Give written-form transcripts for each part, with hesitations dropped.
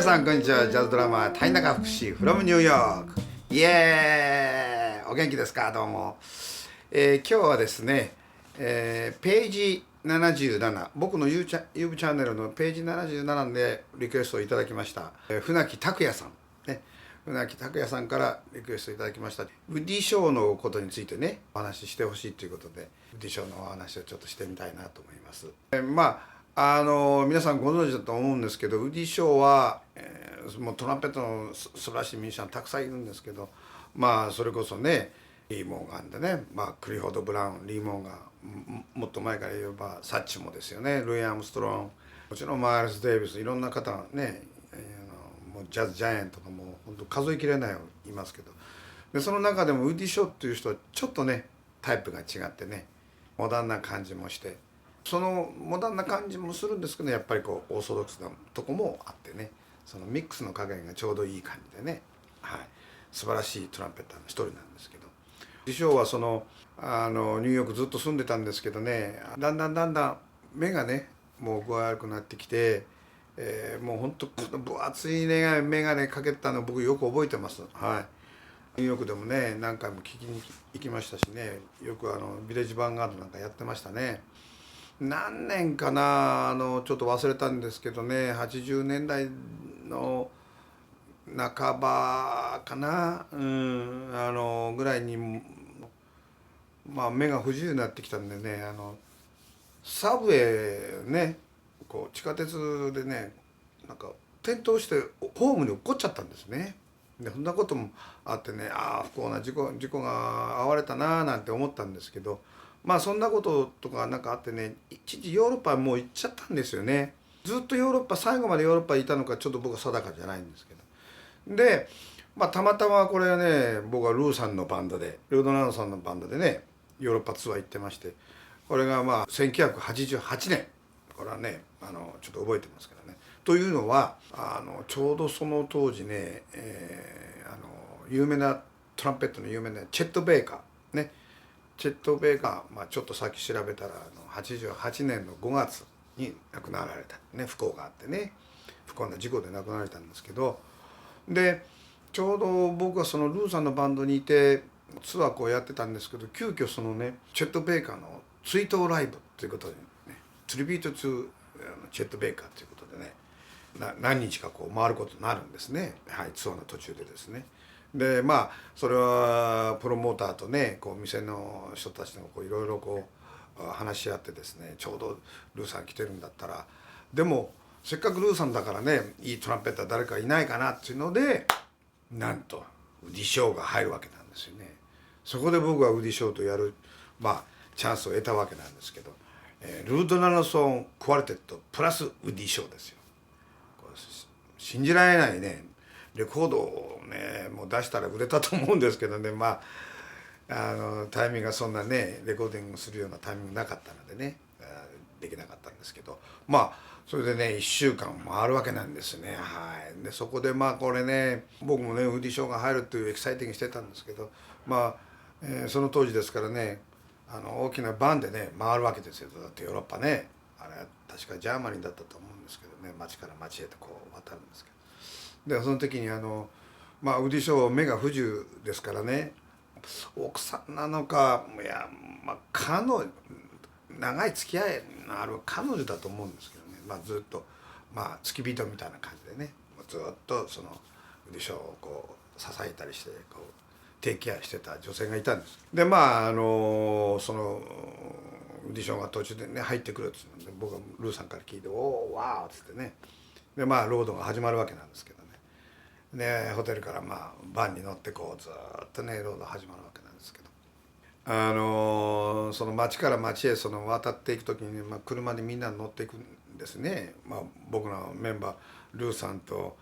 皆さんこんにちは。ジャズドラマー谷中福士 from ニューヨーク。イエーイ、お元気ですか？どうも。今日はですね、ページ77、僕の YouTube チャンネルのページ77でリクエストをいただきました、船木拓也さん、ね、船木拓也さんからリクエストいただきました。ウッディショーのことについてね、お話ししてほしいということで、ウッディショーのお話をちょっとしてみたいなと思います。皆さんご存知だと思うんですけど、ウッディ・ショーは、もうトランペットの素晴らしいミュージシャンたくさんいるんですけど、それこそねリー・モーガンでね、クリフォード・ブラウン、リー・モーガン、もっと前から言えばサッチもですよね、ルイ・アームストロン、もちろんマイルス・デイビス、いろんな方がね、もうジャズ・ジャイアントとかも本当数えきれないいますけど、でその中でもウッディ・ショーっていう人はちょっとねタイプが違ってね、モダンな感じもして、そのモダンな感じもするんですけど、やっぱりこうオーソドックスなとこもあってね、そのミックスの加減がちょうどいい感じでね、はい、素晴らしいトランペッターの一人なんですけど、師匠はニューヨークずっと住んでたんですけどね、だんだん目がねもう具合悪くなってきて、もうほんと分厚い眼鏡かけてたの僕よく覚えてます。はい、ニューヨークでもね何回も聞きに行きましたしね、よくビレッジヴァンガードなんかやってましたね。何年かな、ちょっと忘れたんですけどね、80年代の半ばかな、ぐらいに、目が不自由になってきたんでね、サブウェイね、こう地下鉄でね、なんか転倒してホームに落っこっちゃったんですね。でそんなこともあってね、不幸な事故が遭われたななんて思ったんですけど、そんなこととかなんかあってね、一時ヨーロッパもう行っちゃったんですよね。ずっとヨーロッパ、最後までヨーロッパにいたのかちょっと僕は定かじゃないんですけど、でたまたまこれはね、僕はルーさんのバンドで、ルードナルドさんのバンドでねヨーロッパツアー行ってまして、これが1988年、これはねちょっと覚えてますけどね。というのはちょうどその当時ね、有名なトランペットの有名なチェット・ベイカーね、チェット・ベイカー、ちょっとさっき調べたら88年の5月に亡くなられた、ね、不幸があってね、不幸な事故で亡くなられたんですけど、でちょうど僕はそのルーさんのバンドにいてツアーこうやってたんですけど、急遽そのねチェット・ベイカーの追悼ライブということでね、トリビュート・トゥチェット・ベイカーということでね、何日かこう回ることになるんですね、はい、ツアーの途中でですね。でそれはプロモーターとねこう店の人たちのいろいろこう話し合ってですね、ちょうどルーさん来てるんだったら、でもせっかくルーさんだからね、いいトランペッター誰かいないかなっていうので、なんとウディ・ショーが入るわけなんですよね。そこで僕はウディ・ショーとやる、チャンスを得たわけなんですけど、ルード・ナルソン・クワルテットプラスウディ・ショーですよ。信じられないね、レコードをねもう出したら売れたと思うんですけどね、タイミングがそんなねレコーディングするようなタイミングなかったのでね、できなかったんですけど、それでね1週間回るわけなんですね。はい、でそこでこれね、僕もねウディ・ショーが入るっていうエキサイティングしてたんですけど、その当時ですからね、大きなバンでね回るわけですよ。だってヨーロッパね、あれ確かジャーマニーだったと思うんですけどね、町から町へとこう渡るんですけど、でその時にウディ・ショー目が不自由ですからね、奥さんなのか、いや長い付き合いのある彼女だと思うんですけどね、ずっと付き人みたいな感じでね、ずっとそのウディ・ショーをこう支えたりしてこうテイクケアしてた女性がいたんです。でそのウディ・ショーが途中でね入ってくるっつって僕はルーさんから聞いて「おおわー」っつってね、でロードが始まるわけなんですけどね、でホテルからバンに乗ってこうずっとねロード始まるわけなんですけど、その町から町へ渡っていく時に、車でみんな乗っていくんですね。僕のメンバールーさんと、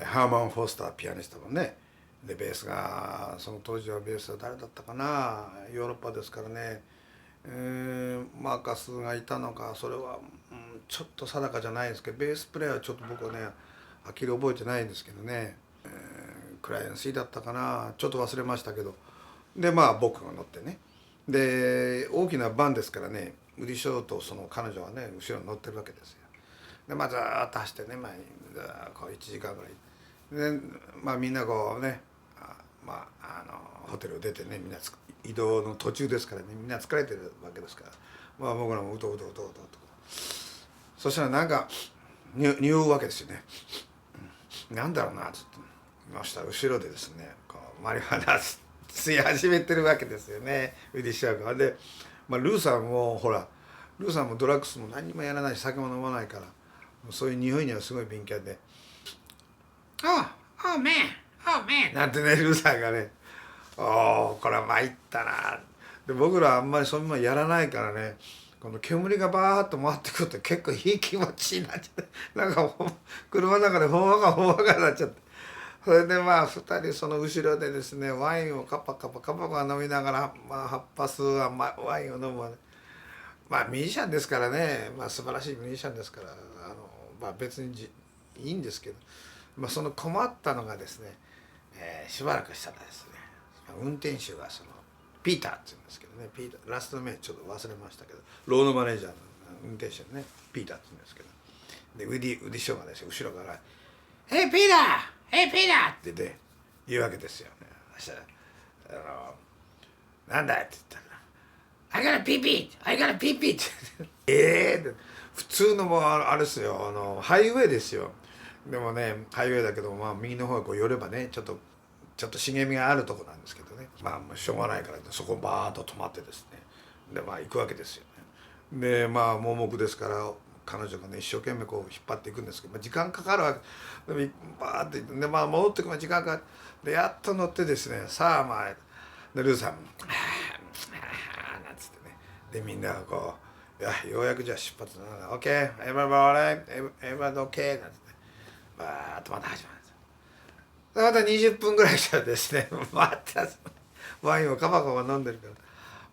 ハーマン・フォスターピアニストのね、でベースがその当時はベースは誰だったかな、ヨーロッパですからね、マーカスがいたのか、それは、ちょっと定かじゃないですけど、ベースプレーはちょっと僕はねはっきり覚えてないんですけどね、クライアンシーだったかな、ちょっと忘れましたけど、で僕が乗ってね、で大きなバンですからね、ウディ・ショーとその彼女はね後ろに乗ってるわけですよ。でまあずーっと走ってね、まあ、こう1時間ぐらいで、まあみんなこうね、ホテルを出てね、みんな移動の途中ですからね、みんな疲れてるわけですから、まあ僕らもうとうとうとうとうと、そしたらなんか匂うわけですよね。なんだろうなっつってましたら、後ろでですねこうマリファナ吸い始めてるわけですよね、ウディ・シャーが。で、ルーさんもほら、ルーさんもドラッグスも何にもやらないし酒も飲まないから、そういう匂いにはすごい敏感で「Oh, oh man, oh man」なんてね、ルーさんがね、おおこれは参ったな。で僕らあんまりそんなのやらないからね、この煙がバーッと回ってくると結構いい気持ちになっちゃって、なんか車の中でほんわかほんわかになっちゃって、それでまあ2人その後ろでですねワインをカパカパカパカパ飲みながら、まあハッパスはワインを飲むわね。まあミュージシャンですからね、まあ素晴らしいミュージシャンですから、まあ別にいいんですけど、まあその困ったのがですね、しばらくしたらですね、運転手がそのピーターって言うんですけどね、ピーターラストの名ちょっと忘れましたけど、ロードマネージャーの運転手のねピーターって言うんですけど、でウディショーがですよ後ろから「Hey Peter! Hey Peter!」って言うわけですよね。そしたらなんだい?」って言ったら「I gotta pee pee! I gotta pee pee!」って普通のもうあれですよ、ハイウェイですよ。でもねハイウェイだけど、まあ右の方へこう寄ればねちょっと茂みがあるとこなんですけどね、まあしょうがないからそこバーッと止まってですね、でまあ行くわけですよね。でまあ盲目ですから彼女がね一生懸命こう引っ張っていくんですけど、時間かかるわけで、バーってでまあ戻ってくる時間かかる。でやっと乗ってですね、さあまあでルーさん「なんつってね、でみんながこう「いやようやくじゃあ出発だな OK everybody everybody OK」なんつってバーッとまた始まるんですよ。また20分ぐらいしたらですね、またワインをカバカバ飲んでるから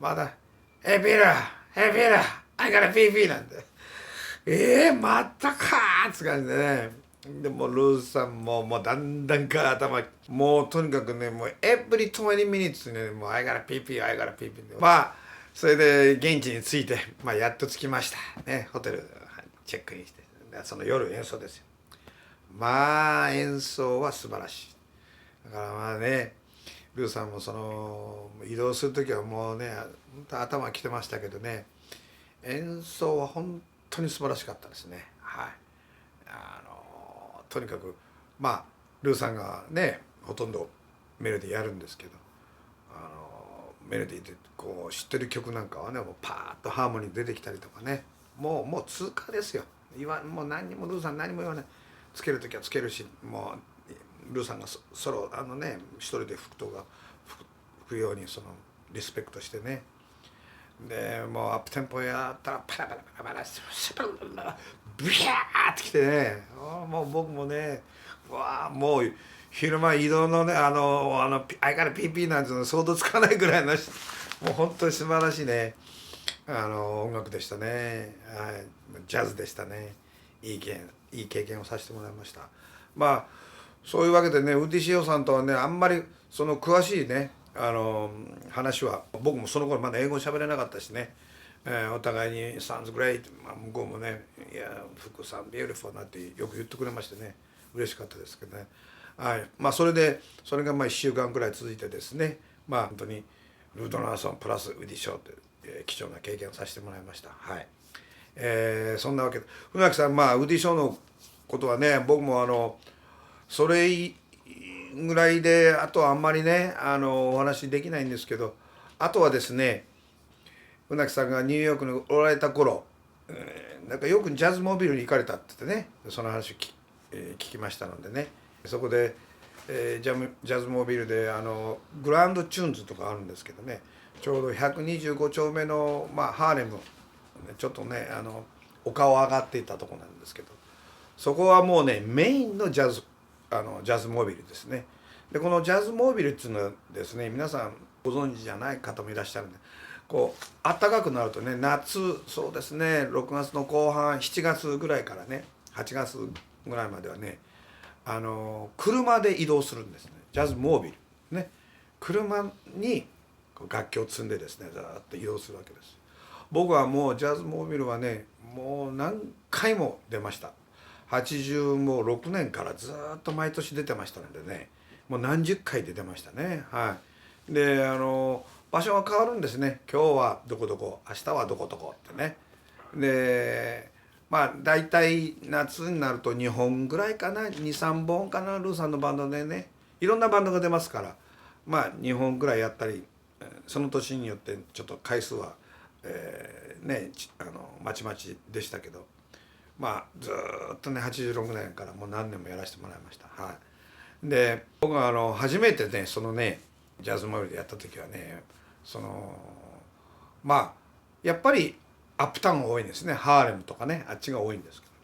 まだ「Hey Peter! Hey Peter! I gotta pee pee!」なんでまたかーって感じでね。でもルーさんももうだんだんか頭もうとにかくねもうevery 20 minutes ねもう I gotta pee pee I gotta pee pee でまあそれで現地に着いて、まあ、やっと着きましたね、ホテルチェックインして、その夜演奏ですよ。まあ演奏は素晴らしい。だからまあねルーさんもその移動する時はもうね本当頭きてましたけどね、演奏は本当に素晴らしかったですね。はい。とにかくまあルーさんがねほとんどメロディーやるんですけど、メロディーでこう知ってる曲なんかはねもうパーッとハーモニー出てきたりとかね、もう通過ですよ。もう何にもルーさん何も言わない。つける時はつけるし、もうルーさんがソロ一人で吹くようにそのリスペクトしてね。でもうアップテンポやったらパラパラパラパラシャパラパラブヒャーってきてね、もう僕もねもう昼間移動のねあイカラピーピーなんていうの想像つかないぐらいのもう本当に素晴らしいね音楽でしたね。はい、ジャズでしたね。いい経験をさせてもらいました。まあそういうわけでねウディシオさんとはねあんまりその詳しいね話は僕もその頃まだ英語喋れなかったしね、お互いに「Sounds great」向こうもね「いや福さん beautiful」なんてよく言ってくれましてね嬉しかったですけどね。はい、まあそれがまあ1週間くらい続いてですね、まあ本当にルードナーソンプラスウディショーという、貴重な経験をさせてもらいました。はい、そんなわけで船木さん、まあウディショーのことはね僕もそれぐらいであとはあんまりねお話できないんですけど、あとはですね船木さんがニューヨークにおられた頃、なんかよくジャズモービルに行かれたって言ってねその話を聞きましたのでね、そこで、ジャズモービルでグランドチューンズとかあるんですけどね、ちょうど125丁目の、まあ、ハーレムちょっとね丘を上がっていたとこなんですけど、そこはもうねメインのジャズモービルですね。でこのジャズモービルっていうのはですね皆さんご存知じゃない方もいらっしゃるんで、こう暖かくなるとね夏そうですね6月の後半7月ぐらいからね8月ぐらいまではね車で移動するんですね、ジャズモービルね。車に楽器を積んでですねずっと移動するわけです。僕はもうジャズモービルはねもう何回も出ました。86年からずっと毎年出てましたのでね、もう何十回出てましたね。はい。で場所が変わるんですね。今日はどこどこ、明日はどこどこってね。でまあ大体夏になると2本ぐらいかな、23本かな、ルーさんのバンドでね、いろんなバンドが出ますから、まあ2本ぐらいやったり、その年によってちょっと回数は、ねまちまちでしたけど、まあずっとね86年からもう何年もやらせてもらいました。はい。で僕は初めてねそのねジャズモールでやった時はね、まあやっぱりアップタウンが多いんですね。ハーレムとかね、あっちが多いんですけどね。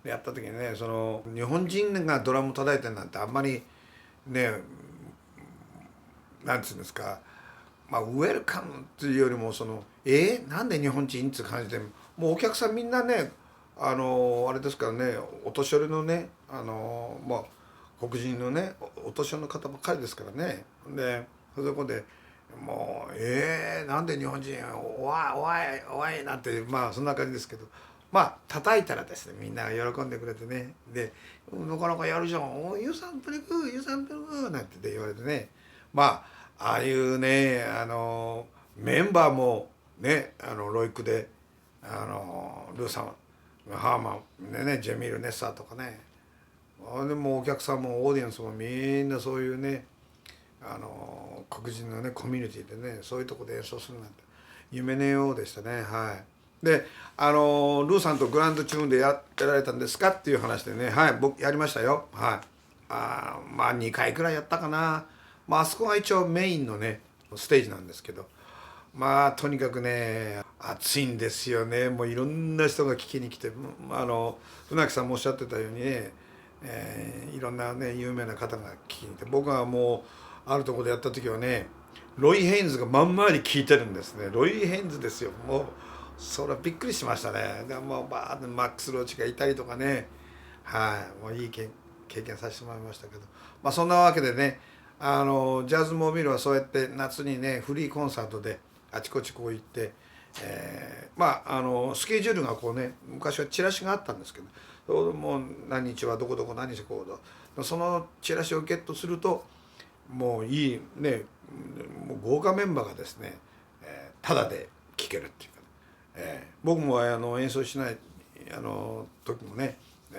でやった時にね、日本人がドラム叩いてるなんてあんまりね、なんていうんですか、まあウェルカムっていうよりもなんで日本人って感じで、もうお客さんみんなね、あれですからね、お年寄りのね、まあ黒人のねお年寄りの方ばっかりですからね。でそこでもうなんで日本人おわいおわいおわいなんて、まあそんな感じですけど、まあ叩いたらですねみんなが喜んでくれてね、でなかなかやるじゃん、おユーサンプリグユーサンプリグなんて言われてね、まあああいうねメンバーもねロイクでルーさんハーマンでねジェミール・ネッサーとかね、でもお客さんもオーディエンスもみんなそういうね黒人のねコミュニティでね、そういうとこで演奏するなんて夢のようでしたね。はい。でルーさんとグランドチューンでやってられたんですかっていう話でね、はい、僕やりましたよ。はい。まあ2回くらいやったかな。まああそこが一応メインのねステージなんですけど、まあとにかくね暑いんですよね。もういろんな人が聞きに来て、船木さんもおっしゃってたようにね、いろんなね有名な方が聞きに来て、僕はもうあるところでやった時はね、ロイ・ヘインズがまんまり聞いてるんですね。ロイ・ヘインズですよ。もうそれはびっくりしましたね。でもうバーッとマックス・ローチがいたりとかね、はい、もういい経験させてもらいましたけど、まあそんなわけでね、ジャズモービルはそうやって夏にねフリーコンサートであちこちこう行って、まあスケジュールがこうね、昔はチラシがあったんですけど、もう何日はどこどこ何日こうそのチラシをゲットするともういいね、もう豪華メンバーがですね、タダで聴けるっていうかね、僕も演奏しない時もね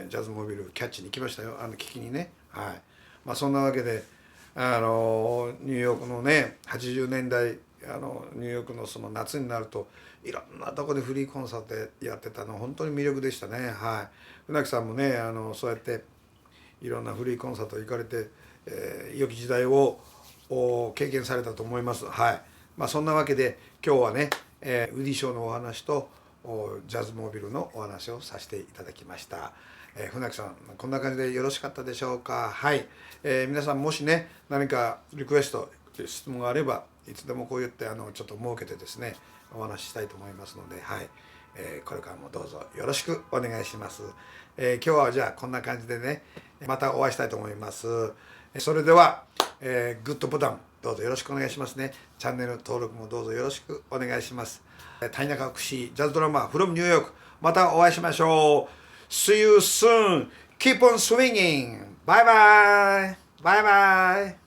ジャズモービルキャッチに行きましたよ、聞きにね。はい。まあそんなわけでニューヨークのね80年代ニューヨークのその夏になるといろんなとこでフリーコンサートやってたの本当に魅力でしたね。はい。船木さんもねそうやっていろんなフリーコンサート行かれて、良き時代を経験されたと思います。はい。まあそんなわけで今日はね、ウディショーのお話とジャズモービルのお話をさせていただきました。船木さんこんな感じでよろしかったでしょうか。はい。皆さんもしね何かリクエスト質問があればいつでもこう言ってちょっと設けてですねお話ししたいと思いますので、はい。これからもどうぞよろしくお願いします。今日はじゃあこんな感じでねまたお会いしたいと思います。それでは、グッドボタンどうぞよろしくお願いしますね。チャンネル登録もどうぞよろしくお願いします。谷中福士ジャズドラマー from ニューヨーク、またお会いしましょう。See you soon. Keep on swinging. Bye bye. Bye bye.